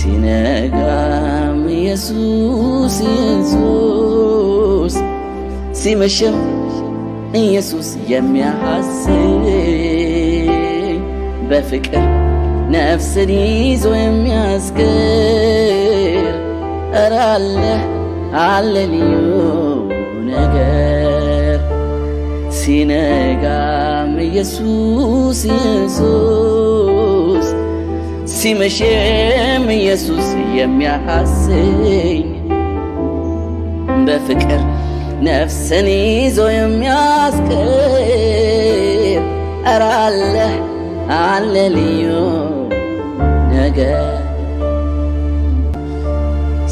ሲነጋም ኢየሱስ ኢየሱስ ሲመሽም ኢየሱስ የሚያሐስኝ በፍቅር ነፍስን ይዞ የሚያስገር ኧረ አለ ልዩ ነገር ሲነጋም ኢየሱስ ኢየሱስ ሲመሽም ኢየሱስ የሚያሐስኝ በፍቅር ነፍስን ይዞ የሚያስገር ኧረ አለ ልዩ ነገር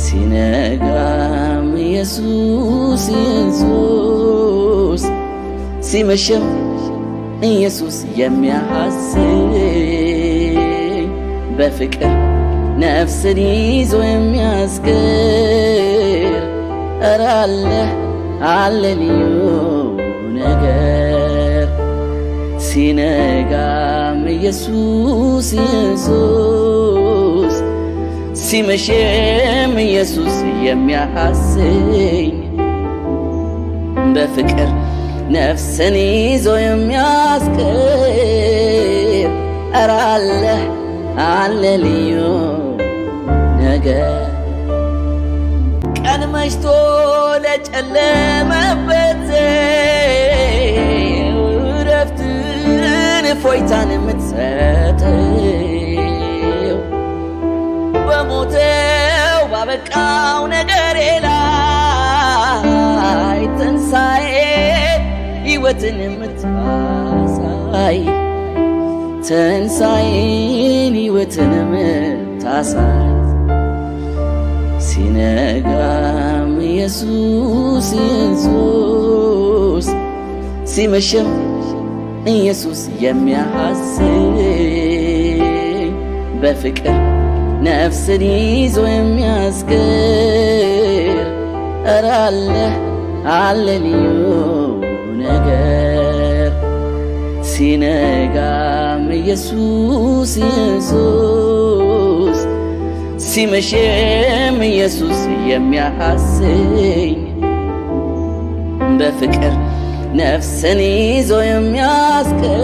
ሲነጋም ኢየሱስ ኢየሱስ ሲመሽም ኢየሱስ የሚያሐስኝ በፍቅር ነፍስን ይዞ የሚያስገር ኧረ አለ ልዩ ነገር ሲነጋም ኢየሱስ ኢየሱስ ሲመሽም ኢየሱስ የሚያሐስኝ በፍቅር ነፍስን ይዞ የሚያስገር ኧረ አለ ልዩ ነገር ቀን መሽቶ ለጨለመበት እረፍትን እፎይታን የምትሰጠው በሞተው ባበቃው ነገሬ ላይ ትንሣኤ ሕይወትን የምታሳይ ትንሣኤን ሕይወትን የምታሳይ ሲነጋም ኢየሱስ ኢየሱስ ሲመሽም ኢየሱስ የሚያሐስኝ በፍቅር ነፍስን ይዞ የሚያስገር ኧረ አለ ልዩ ነገር ሲነጋም ኢየሱስ ኢየሱስ ሲመሽም ኢየሱስ የሚያሐስኝ በፍቅር ነፍስን ይዞ የሚያስገር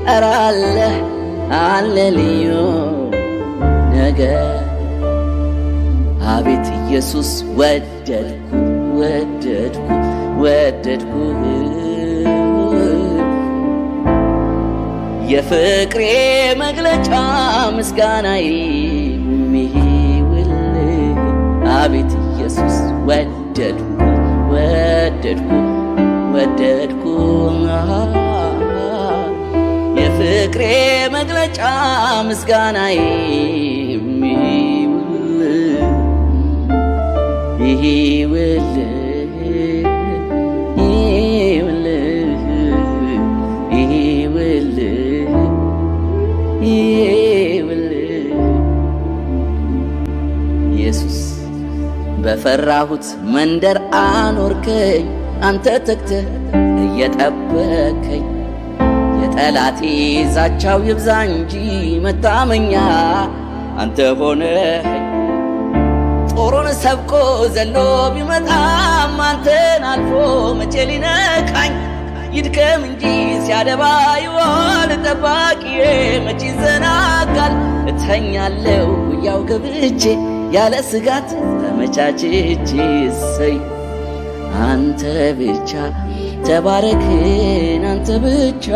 ኧረ አለ ልዩ ነገር አቤት ኢየሱስ ወደድኩ የፍቅሬ መግለጫ ምስጋናዬ ይሁንልህ አቤት ኢየሱስ ወደድኩ የፍቅሬ መግለጫ ምስጋናዬ ኢየሱስ በፈራሁት መንደር አኖርከኝ አንተ ተግተህ እየጠበከኝ የጠላቴ ዛቻው ይብዛ እንጂ መታመኛ አንተ ሆነኸኝ ጦሩን ሰብቆ ዘሎ ቢመጣም አንተን አልፎ መቼ ሊነካኝ ይድከም እንጂ ሲያደባ ይዋል ጠባቂዬ መቼ ይዘናጋል እተኛለሁ ያው ገብቼ ያለ ስጋት ተመቻችቼ እሰይ አንተ ብቻ ተባረክን አንተ ብቻ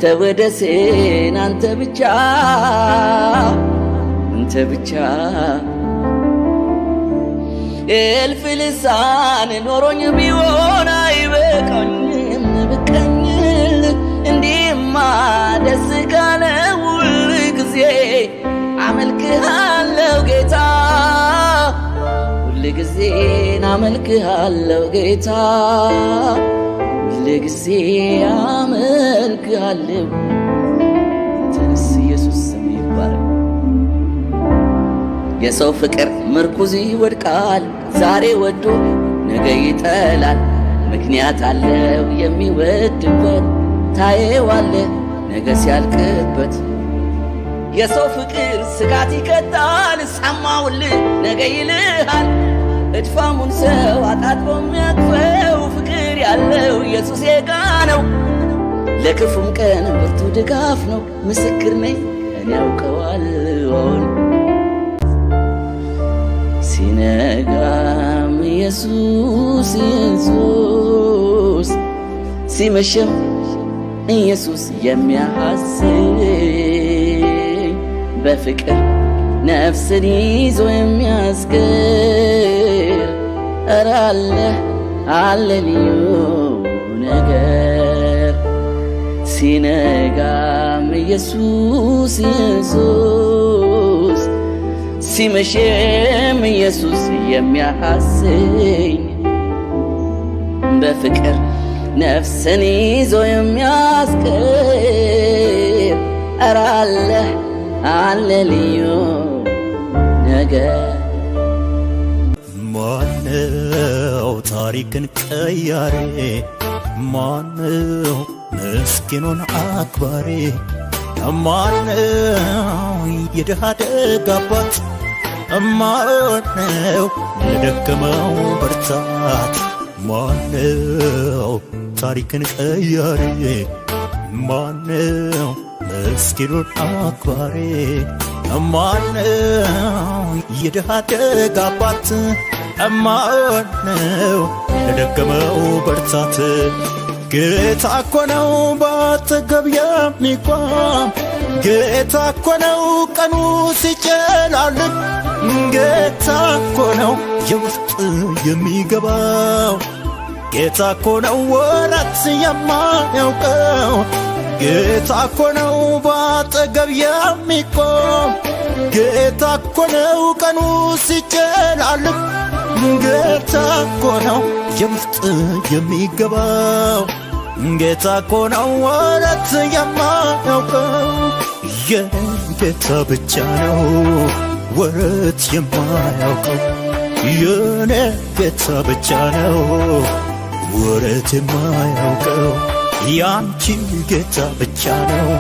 ተወደስን አንተ ብቻ እልፍ ልሳን ኖሮኝ ቢሆን አይበቃኝም ብቀኝል እንዲህማ ደስ ካለ ሁል ጊዜ አመልክሃለሁ ጌታ ሁል ጊዜ አመልክሃለሁ ጌታ ሁል ጊዜ አመልክሃለሁ ተነስ ኢየሱስ ስም ይባረክ የሰው ፍቅር ምርኩዝ ይወድቃል ዛሬ ወዶ ነገ ይጠላል ምክንያት አለው የሚወድበት ታየዋለህ ነገ ሲያልቅበት የሰው ፍቅር ስጋት ይከታል ሰማውልህ ነገ ይልሃል እድፋሙን ሰው አጣጥቦ የሚያቅፈው ፍቅር ያለው ኢየሱስ የጋ ነው ለክፉም ቀን ብርቱ ድጋፍ ነው ምስክር ነኝ እኔ ያውቀዋለሁ ሲነጋም ኢየሱስ ኢየሱስ ሲመሽም ኢየሱስ የሚያሐስኝ በፍቅር ነፍስን ይዞ የሚያስገር ኧረ አለ ልዩ ነገር ሲነጋም ኢየሱስ ኢየሱስ ሲመሽም ኢየሱስ የሚያሐስኝ በፍቅር ነፍስን ይዞ የሚያስገር ኧረ አለ ልዩ ነገር ማነው ታሪክን ቀያሬ ማነው ምስኪኑን አክባሪ ማነው የድሃ ደግ አባት ማነው ለደከመው ብርታት ማነው ታሪክን ቀያሬ ማነው ምስኪኑን አክባሪ ማነው የድሃ ደግ አባት ማነው ለደከመው ብርታት ጌታ እኮ ነው ባጠገብ የሚቆም ጌታ እኮ ነው ቀኑ ሲጨላልም ጌታ እኮ ነው የውስጥ የሚገባው ጌታ እኮ ነው ወራት የማያውቀው ጌታ እኮ ነው ባጠገብ የሚቆም ጌታ እኮ ነው ቀኑ ሲጨላልም ጌታ እኮ ነው የውስጥ የሚገባው ጌታ እኮ ነው ወራት የማያውቀው የጌታ ብቻ ነው ወረት የማያውቀው የኔ ጌታ ብቻ ነው ወረት የማያውቀው ያንቺ ጌታ ብቻ ነው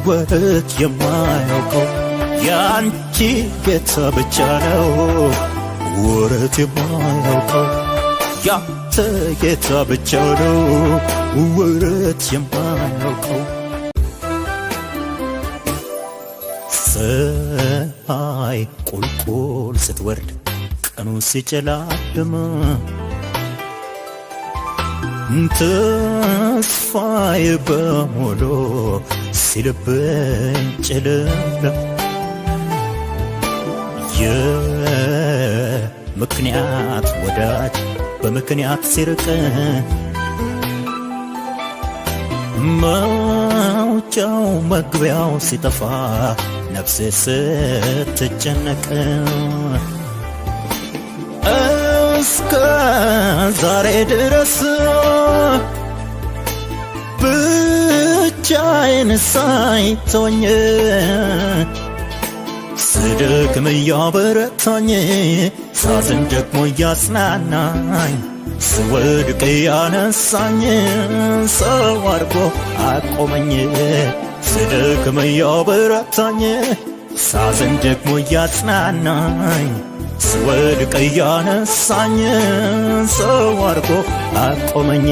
ወረት የማያውቀው ያንቺ ጌታ ብቻ ነው ወረት የማያውቀው ያንተ ጌታ ብቻ ነው ወረት የማያውቀው ፀሐይ ቁልቁል ስትወርድ ቀኑ ሲጨላልም ተስፋዬ በሙሉ ሲልብኝ ጨለለም የምክንያት ወዳጅ በምክንያት ሲርቅ መውጫው መግቢያው ሲጠፋ ነፍሴ ስትጨነቅ እስከ ዛሬ ድረስ ብቻዬን ሳይተወኝ ስደክም እያበረታኝ ሳዝን ደግሞ እያጽናናኝ ስወድቅ እያነሳኝ ሰው አድርጎ አቆመኝ ስደክም እያበረታኝ ሳዝን ደግሞ እያጽናናኝ ስወድቅ እያነሳኝ ሰው አድርጎ አቆመኝ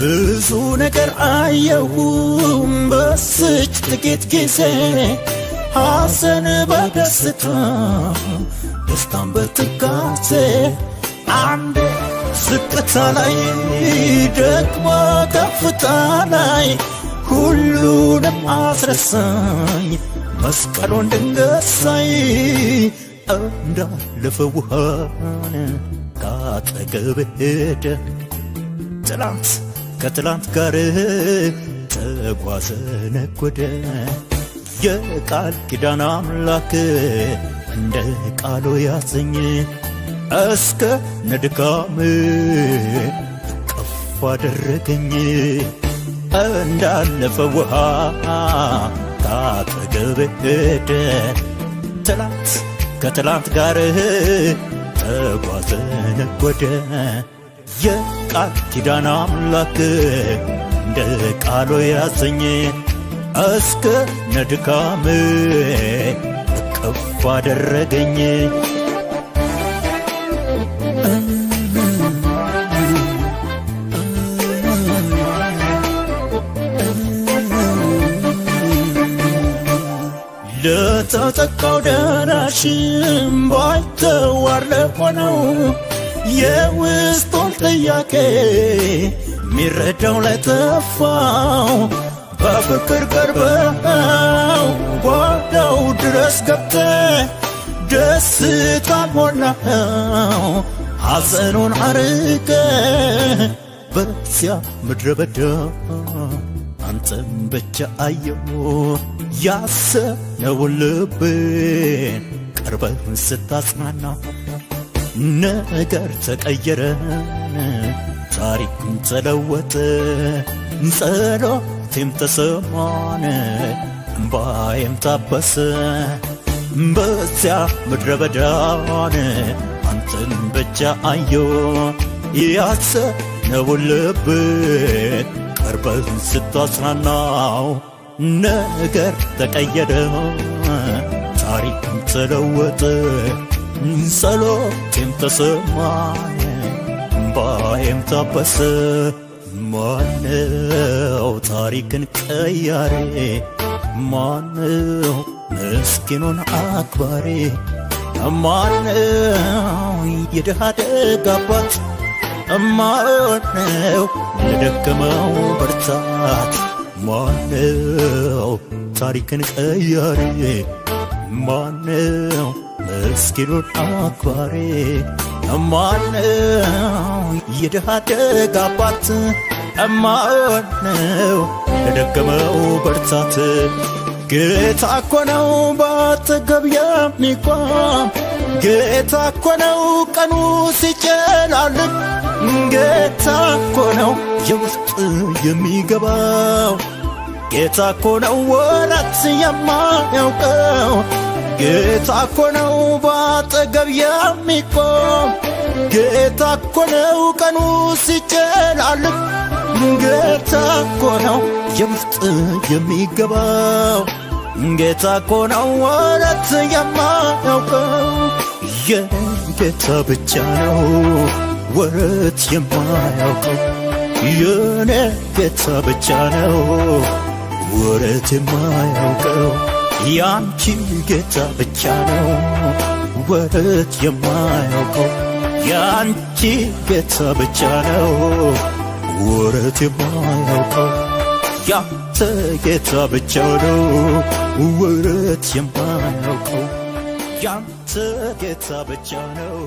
ብዙ ነገር አየሁም በስች ጥቂት ጊዜ ሐዘን በደስታ ደስታን በትካዜ አንድ ዝቅታ ላይ ደግሞ ከፍታ ላይ ሁሉንም አስረሳኝ መስቀሉን ድንገት ሳይ እንዳለፈ ውሃን ካጠገብ ሄደ ትላንት ከትላንት ጋር ተጓዘ ነጎደ የቃል ኪዳን አምላክ እንደ ቃሉ ያዘኝ እስከ ነድካም ከፍ አደረገኝ እንዳለፈ ውሃ ታጠገብ ሄደ ትላንት ከትላንት ጋር ተጓዘ ነጎደ የቃል ኪዳን አምላክ እንደ ቃሉ ያዘኝ እስከ ነድካም ከፍ አደረገኝ ለተጠቃው ደራሽ ባይተዋር ለሆነው የውስጡን ጥያቄ ሚረዳው ለጠፋው በፍቅር ቀርበው ጓዳው ድረስ ገብተ ደስታ ሞላኸው ሐዘኑን አርቀ በዚያ ምድረ በዳ አንተም ብቻ አየሁ ያሰብነውን ልቤን ቀርበህ ስታጽናና ነገር ተቀየረ ታሪክም ተለወጠ ጸሎቴም ተሰማነ እምባዬም ታበሰ በዚያ ምድረ በዳን አንተን ብቻ አየሁ ያሰብነውን ልቤን ቀርበህ ስታጽናናው ነገር ተቀየረ ታሪክም ተለወጠ ጸሎቴም ተሰማኝ እምባዬም ታበሰ ማነው ታሪክን ቀያሬ ማነው ምስኪኑን አክባሪ ማነው የድሃ ደግ አባት ማነው ለደከመው ብርታት ማነው ታሪክን ቀያሪ ማነው ምስኪኑን አክባሪ ማነው የድሃ ደግ አባት ማነው ለደከመው ብርታት ጌታ እኮ ነው ባጠገብ የሚቆም ጌታ እኮ ነው ቀኑ ሲጨላልም ጌታ እኮ ነው የውስጥ የሚገባው ጌታ እኮ ነው ወራት የማያውቀው ጌታ እኮ ነው ባጠገብ የሚቆም ጌታ እኮ ነው ቀኑ ሲጨላልም ጌታ እኮ ነው የውስጥ የሚገባው ጌታ እኮ ነው ወራት የማያውቀው የጌታ ብቻ ነው ወረት የማያውቀው የኔ ጌታ ብቻ ነው ወረት የማያውቀው ያንቺ ጌታ ብቻ ነው ወረት የማያውቀው ያንቺ ጌታ ብቻ ነው ወረት የማያውቀው ያንተ ጌታ ብቻ ነው ወረት የማያውቀው ያንተ ጌታ ብቻ ነው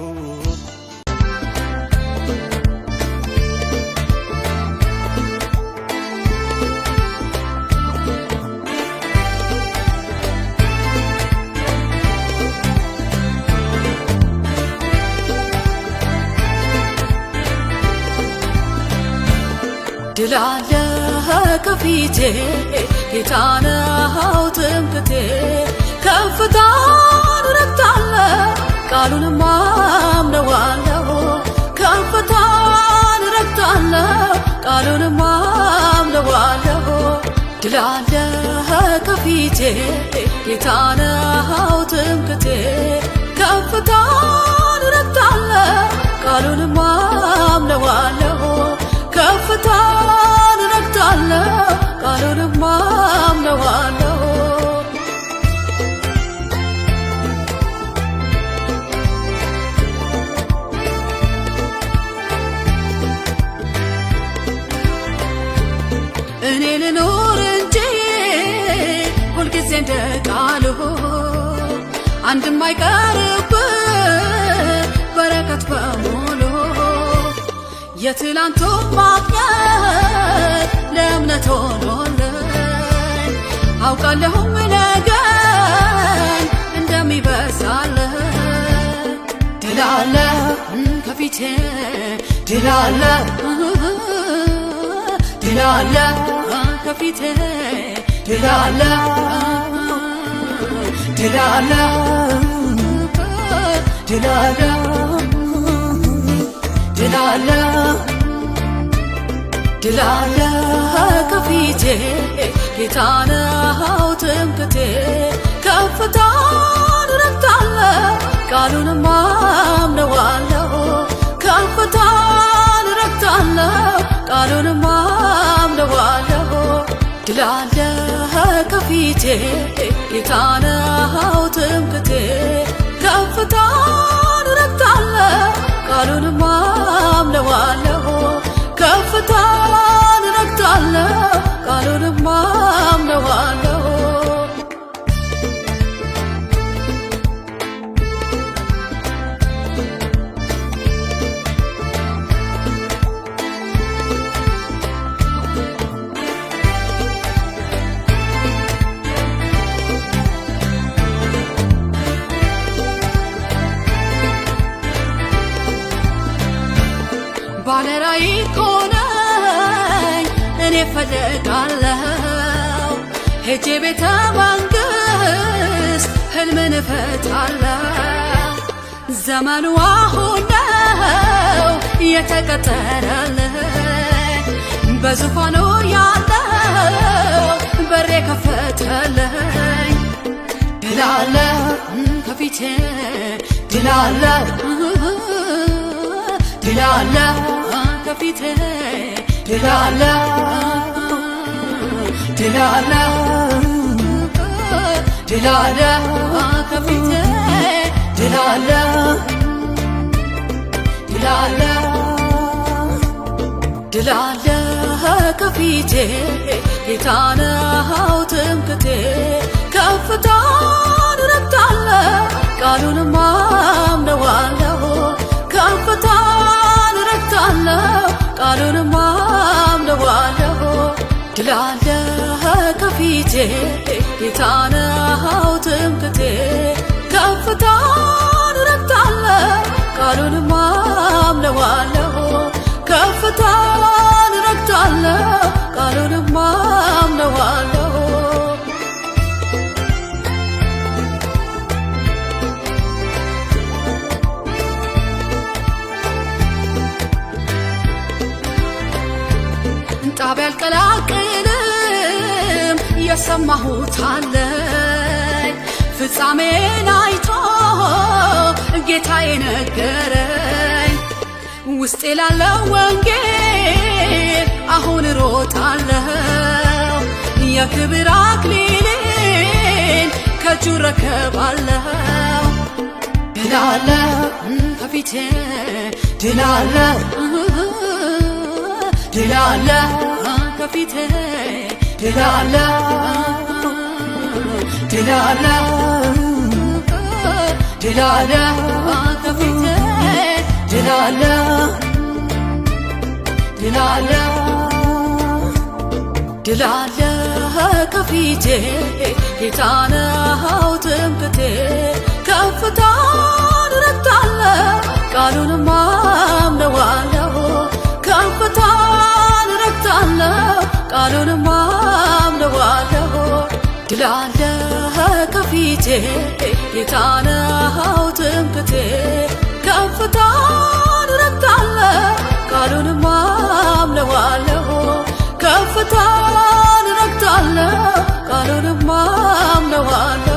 ድል አለ ከፊቴ ጌታ ነው ትምክህቴ ከፍታን ረግጣለሁ ቃሉንም አምነዋለሁ ከፍታን ረግጣለሁ ቃሉንም አምነዋለሁ ድል አለ ከፊቴ ጌታ ነው ትምክህቴ ከፍታን ረግጣለሁ ቃሉንም አምነዋለሁ ከፍታን ረግጣለሁ ቃሉንም አምነዋለሁ እኔ ልኖር እንጂ ሁልጊዜ እንደ ቃሉ አንድም አይቀርብኝ በረከት በሙሉ የትላንቱ ማግኘት ለእምነት ሆኖልኝ አውቃለሁም ነገ ይበዛል ድል አለ ከፊቴ ድል አለ ድል አለ ከፊቴ ድል አለ ድል አለ ድል አለ ድል አለ ድል አለ ከፊቴ ጌታ ነው ትምክህቴ ከፍታን ረግጣለሁ ቃሉንም አምነዋለሁ ከፍታን ረግጣለሁ ቃሉንም አምነዋለሁ ድል አለ ከፊቴ ጌታ ነው ትምክህቴ ከፍታን ረግጣለሁ ቃሉንም አምነዋለሁ ከፍታን ረግጣለሁ ቃሉንም አምነዋለሁ ባለራዕይ እኮ ነኝ እኔ እፈልጋለሁ ሄጄ ቤተ መንግሥት ሕልምን እፈታለሁ ዘመኑ አሁን ነው የተቀጠረልኝ በዙፋኑ ያለው በር የከፈተልኝ ድል አለ ከፊቴ ድል አለ ድል አለ ከፊቴ ድል አለ ድል አለ ድል አለ ከፊቴ ድል አለ ድል አለ ድል አለ ከፊቴ ጌታ ነው ትምክህቴ ከፍታን ረግጣለሁ ቃሉንም አምነዋለሁ ከፍታን ረግጣለሁ ቃሉንም አምነዋለሁ ድል አለ ከፊቴ ጌታ ነው ትምክህቴ ከፍታን ረግጣለሁ ቃሉንም አምነዋለሁ ከፍታን ረግጣለሁ ቃሉንም አምነዋለሁ ጣቢያ አልቀላቅልም የሰማሁት አለኝ ፍጻሜን አይቶ ጌታዬ ነገረኝ ውስጤ ላለው ወንጌል አሁን ሮጣለሁ የክብር አክሊሌን ከእጁ ረከባለሁ ድል አለ ከፊቴ ድል አለ ድል አለ ከፊቴ ድል አለ ድል አለ ድል አለ ከፊቴ ድል አለ ድል አለ ድል አለ ከፊቴ ጌታ ነው ትምክህቴ ከፍታን ረግጣለሁ ቃሉንም አምነዋለሁ ከፍታን ረግጣለሁ ቃሉንም አምነዋለሁ ድል አለ ከፊቴ ጌታ ነው ትምክህቴ ከፍታን ረግጣለሁ ቃሉንም አምነዋለሁ ከፍታን ረግጣለሁ ቃሉንም አምነዋለሁ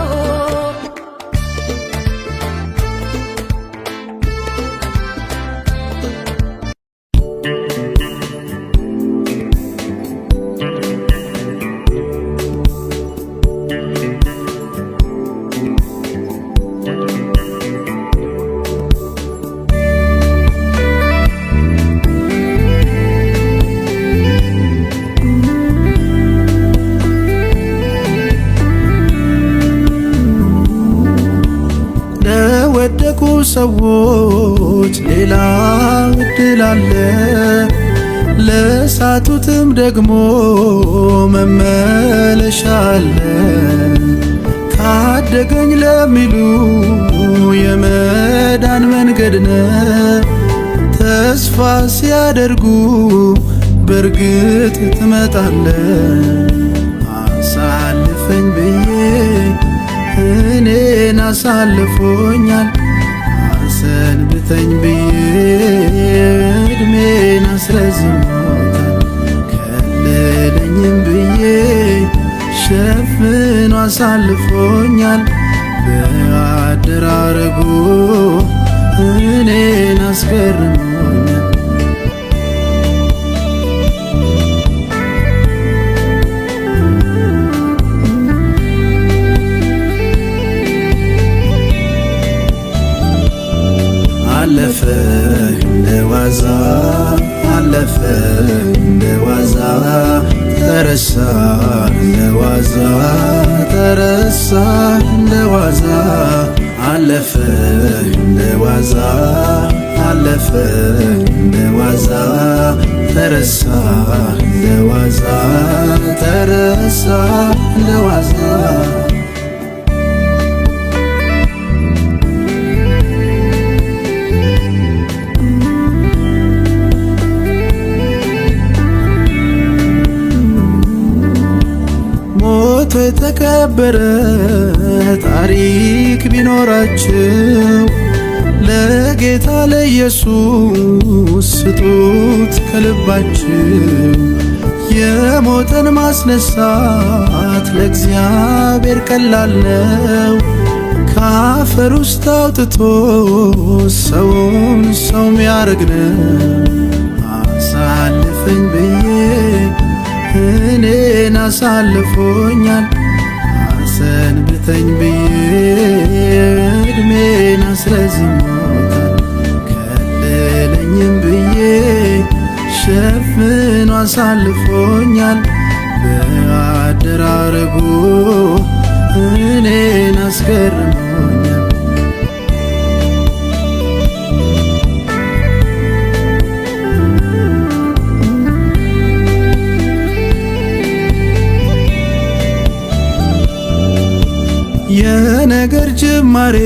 ለወደቁ ሰዎች ሌላ እድል አለ ለሳቱትም ደግሞ መመለሻ አለ ታደገኝ ለሚሉ የመዳን መንገድ ነው። ተስፋ ሲያደርጉ በርግጥ ትመጣለህ። አሳልፈኝ ብዬ እኔን አሳልፎኛል። አሰንብተኝ ብዬ ዕድሜን አስረዝሞታል። ከለለኝም ብዬ ሸፍኖ አሳልፎኛል። በአደራረጉ እኔን አስገርሞኛል። አለፈ እንደዋዛ አለፈ እንደዋዛ ተረሳ እንደዋዛ ተረሳ እንደዋዛ አለፈ እንደዋዛ አለፈ እንደዋዛ ተረሳ እንደዋዛ ተረሳ እንደዋዛ ሞቶ የተቀበረ ታሪክ ቢኖራቸው ለጌታ ለኢየሱስ ስጡት ከልባችሁ። የሞተን ማስነሳት ለእግዚአብሔር ቀላል ነው። ከአፈር ውስጥ አውጥቶ ሰውን ሰው ሚያረግ ነው። አሳልፈኝ ብዬ እኔን አሳልፎኛል። አሰንብተኝ ብዬ ዕድሜን አስረዝሞታል። ከለለኝም ብዬ ሸፍኖ አሳልፎኛል። በአደራረጉ እኔን አስገርሞኛል። የነገር ጅማሬ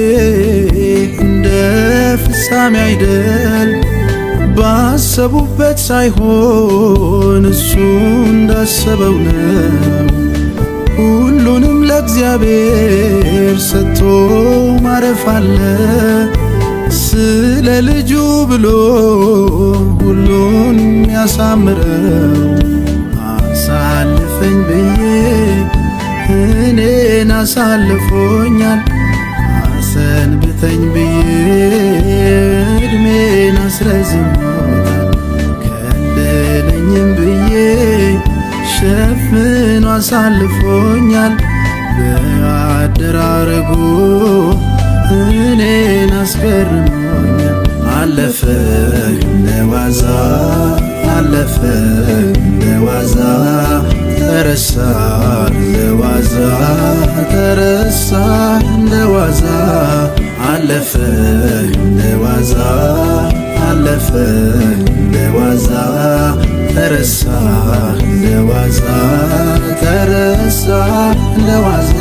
እንደ ፍጻሜ አይደል። ባሰቡበት ሳይሆን እሱ እንዳሰበው ነው። ሁሉንም ለእግዚአብሔር ሰጥቶ ማረፍ አለ። ስለ ልጁ ብሎ ሁሉን ያሳምረው። አሳልፈኝ ብዬ እኔን አሳልፎኛል። አሰንብተኝ ብዬ ዕድሜን አስረዝሞታል። ከለለኝም ብዬ ሸፍኖ አሳልፎኛል። በአደራረጉ እኔን አስገርሞኛል። አለፈ እንደዋዛ አለፈ እንደዋዛ ተረሳ እንደዋዛ ተረሳ እንደዋዛ አለፈ እንደዋዛ አለፈ እንደዋዛ ተረሳ እንደዋዛ ተረሳ እንደዋዛ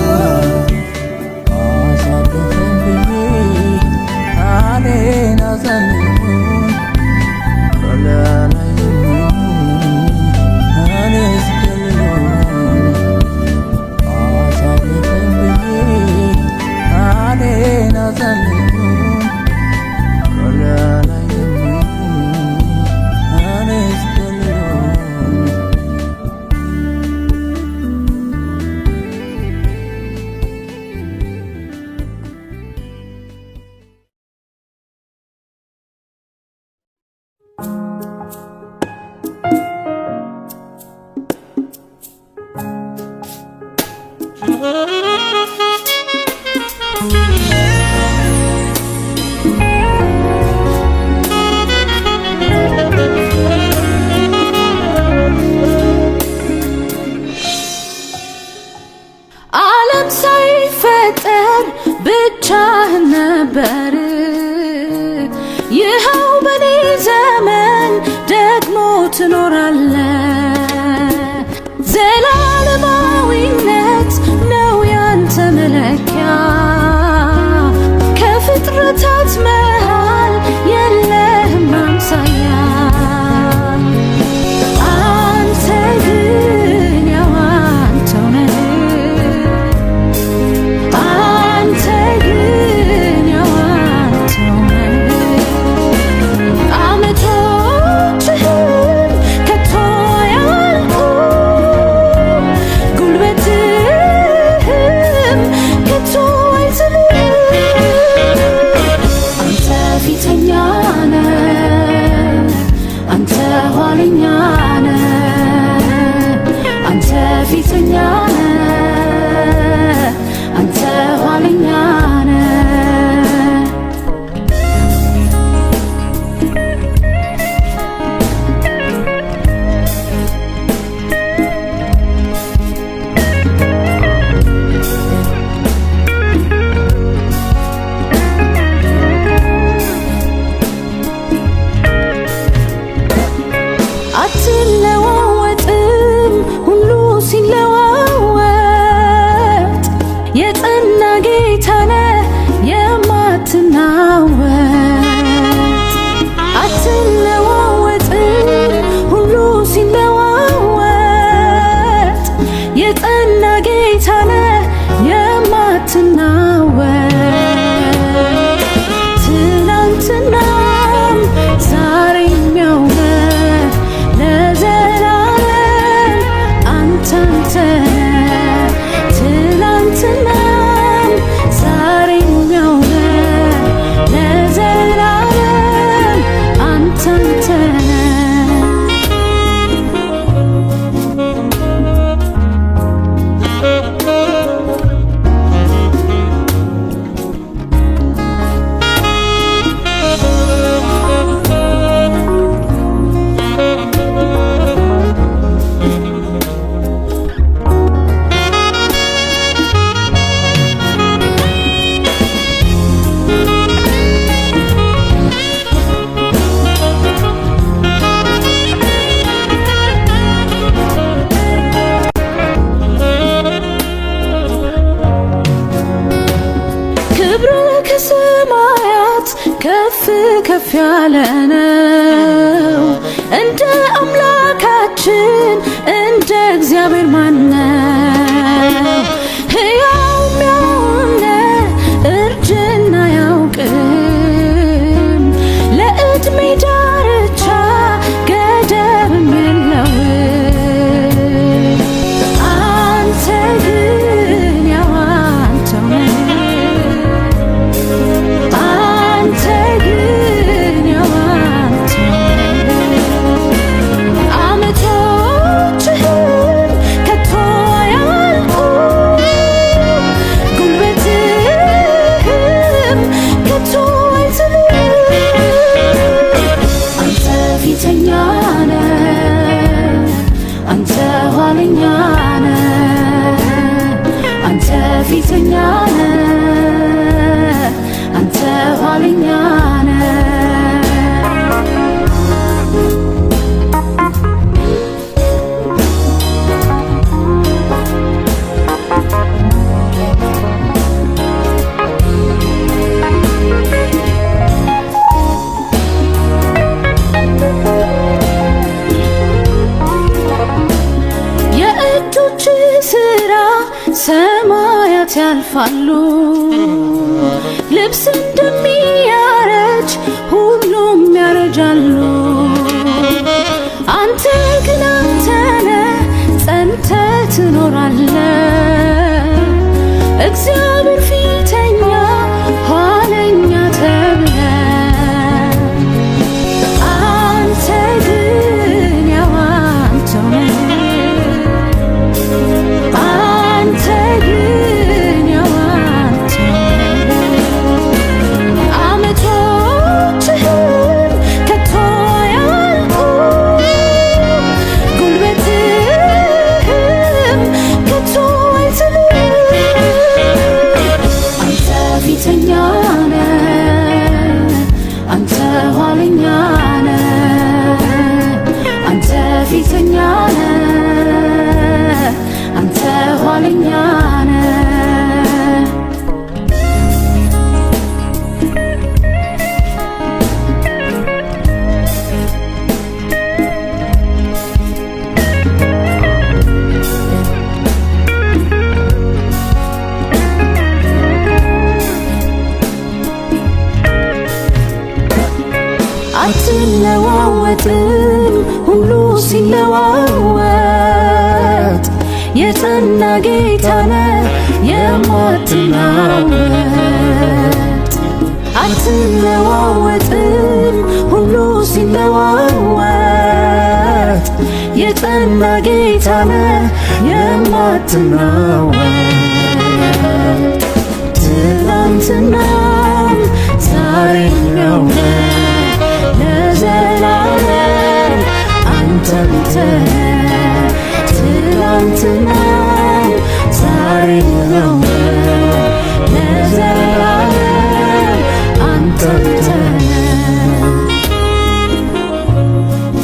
ዓለም ሳይፈጠር ብቻህን ነበር። ይኸው በኔ ዘመን ደግሞ ትኖራለህ። ዘላለማዊነት ነው ያንተ መለኪያ። አትለዋወጥም ሁሉ ሲለዋወጥ የጸና ጌታ ነህ የማትናወጥ አትለዋወጥም ሁሉ ሲለዋወጥ የጸና ጌታ ነህ የማትናወጥ ትናንትናም ዛሬም ያው ነህ ለዘላለም አንተ ነህ ትናንትናም ዛሬም ያው ነህ ለዘላለም አንተ ነህ ከሰማያት ከፍ ከፍ ያለ ነው እንደ አምላካችን እንደ እግዚአብሔር ማን ነው? ሕያው ነውና እርጅና ያውቅም ለዕድሜ ዳርቻ ገደብም የለውም። አንተ ግን ያው አንተው ነህ ፊተኛ ነህ አንተ ኋለኛ የእጆች ስራ ሰማያት ያልፋሉ ልብስ እንደሚያረጅ ሁሉም ያረጃሉ። አንተ ግን አንተ ነህ ጸንተህ ትኖራለህ እግዚአብሔር ፊተኛ ኋለኛ ተብለህ አንተ ግን ያው አንተው ነህ ፊተኛ ነህ አንተ ኋለኛ ነህ። አትለዋወጥም ሁሉ ሲለዋወጥ የጸና ጌታ ነህ የማትናወጥ አትለዋወጥም ሁሉ ሲለዋወጥ የጸና ጌታ ነህ የማትናወጥ ትናንትናም ዛሬም ያው ነህ ለዘላለም አንተ ነህ ትናንትናም ዛሬም ያው ነህ ለዘላለም አንተ ነህ።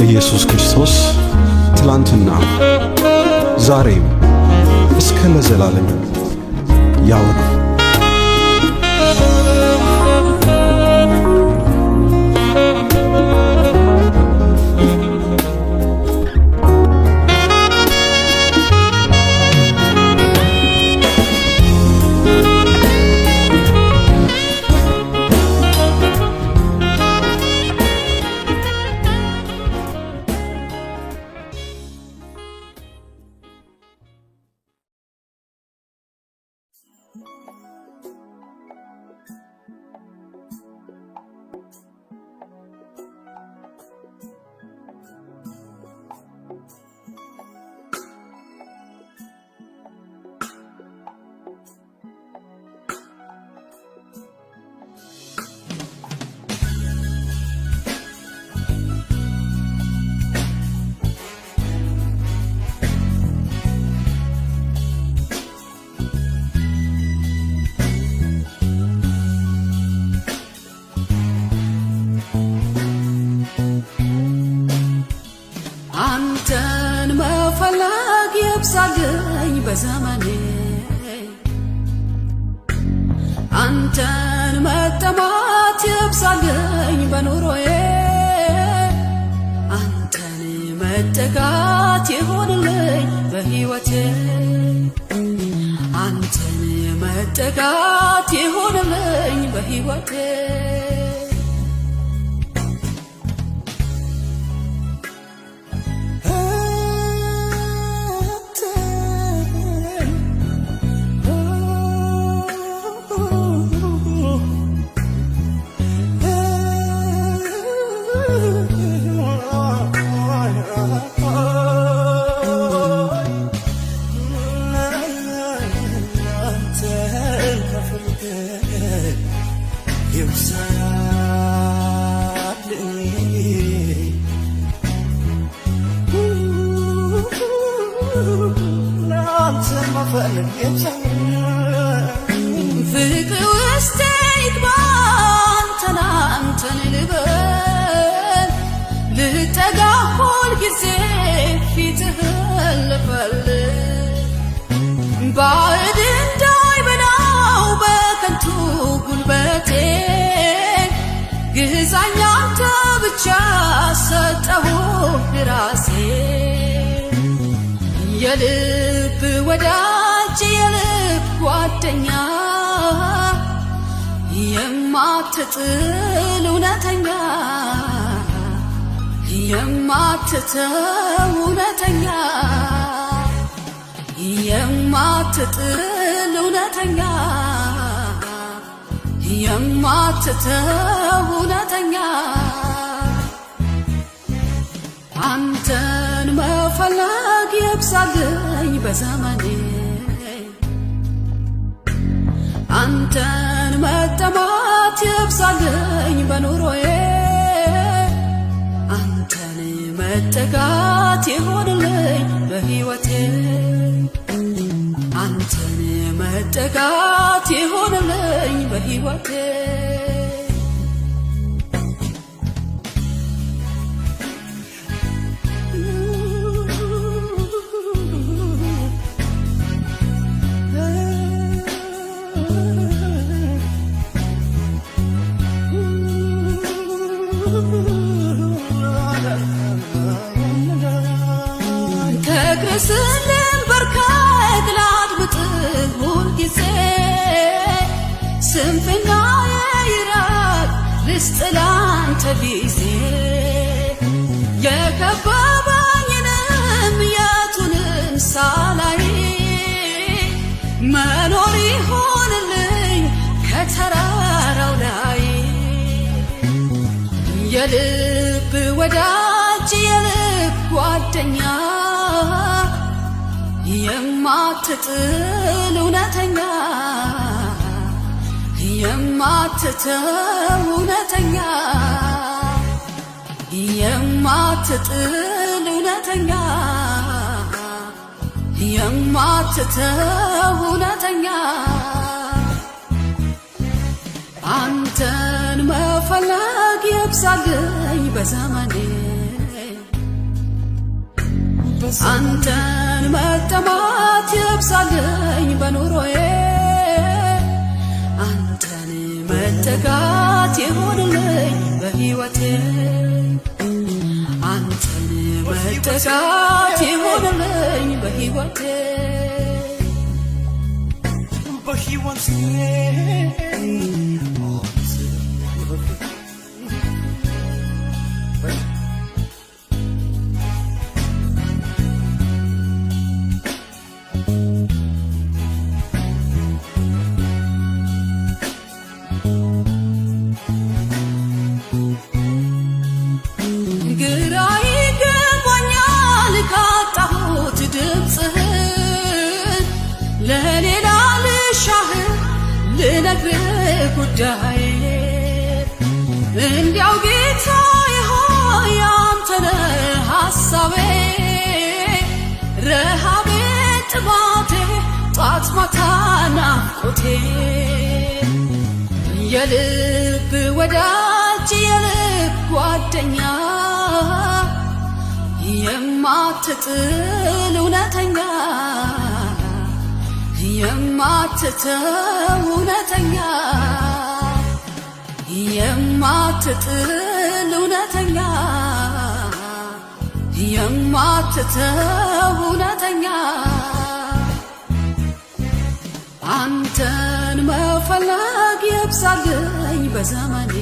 ኢየሱስ ክርስቶስ ትላንትና ዛሬም እስከ ለዘላለም ያው ነው። ሳገኝ በዘመኔ አንተን መጠማት ይብዛልኝ በኑሮዬ አንተን መጠጋት ይሆንልኝ በሕይወቴ አንተን መጠጋት ይሆንልኝ በሕይወቴ ፍቅር ውስጤ ይግባ አንተን ልበል ልጠጋ ሁል ጊዜ ፊትህን ልፈልግ ባዕድ እንዳይበላው በከንቱ ጉልበቴ ግዛኝ አንተ ብቻ ሰጠሁህ ራሴ የልብ ወዳጅ የልብ ጓደኛ የማትጥል እውነተኛ የማትተው እውነተኛ የማትጥል እውነተኛ የማትተው እውነተኛ አንተን መፈለግ ይብዛልኝ በዘመኔ አንተን መጠማት ይብዛልኝ በኑሮዬ አንተን መጠጋት ይሆንልኝ በሕይወቴ አንተን መጠጋት ይሆንልኝ በሕይወቴ ከግርስልን በርከክ ላድምጥህ ሁልጊዜ ስንፍና ይራቅ ልስጥ ላንተ ጊዜ የከበበኝንም የቱንም ሳላይ መኖር ይሆንልኝ ከተራራው ላይ የልብ ወዳጅ የልብ ጓደኛ የማትጥል እውነተኛ የማትተው እውነተኛ የማትጥል እውነተኛ የማትተው እውነተኛ አንተን መፈለግ ይብዛልኝ በዘመኔ አንተን መጠማት ይብዛልኝ በኑሮዬ አንተን መጠጋት ይሆንልኝ በሕይወቴ አንተን መጠጋት ይሆንልኝ በሕይወቴ ግራ ይገባኛል ካጣሁት ድምፅህን ለሌላ ልሻህ ልነግርህ ጉዳዬ እንዲያው ጌታዬ ሆይ አንተ ነህ ሐሳቤ ረሃቤ ጥማቴ ጧት ማታ ናፍቆቴ የልብ ወዳጅ የልብ ጓደኛ የማትጥል እውነተኛ የማትተው እውነተኛ የማትጥል እውነተኛ የማትተው እውነተኛ አንተን መፈለግ ይብዛልኝ በዘመኔ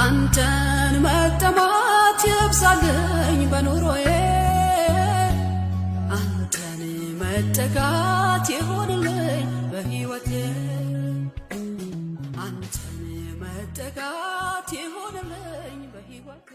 አንተን መጠማት ይብዛልኝ በኑሮዬ አንተን መጠጋት ይሆንልኝ በሕይወቴ አንተን መጠጋት ይሆንልኝ በሕይወቴ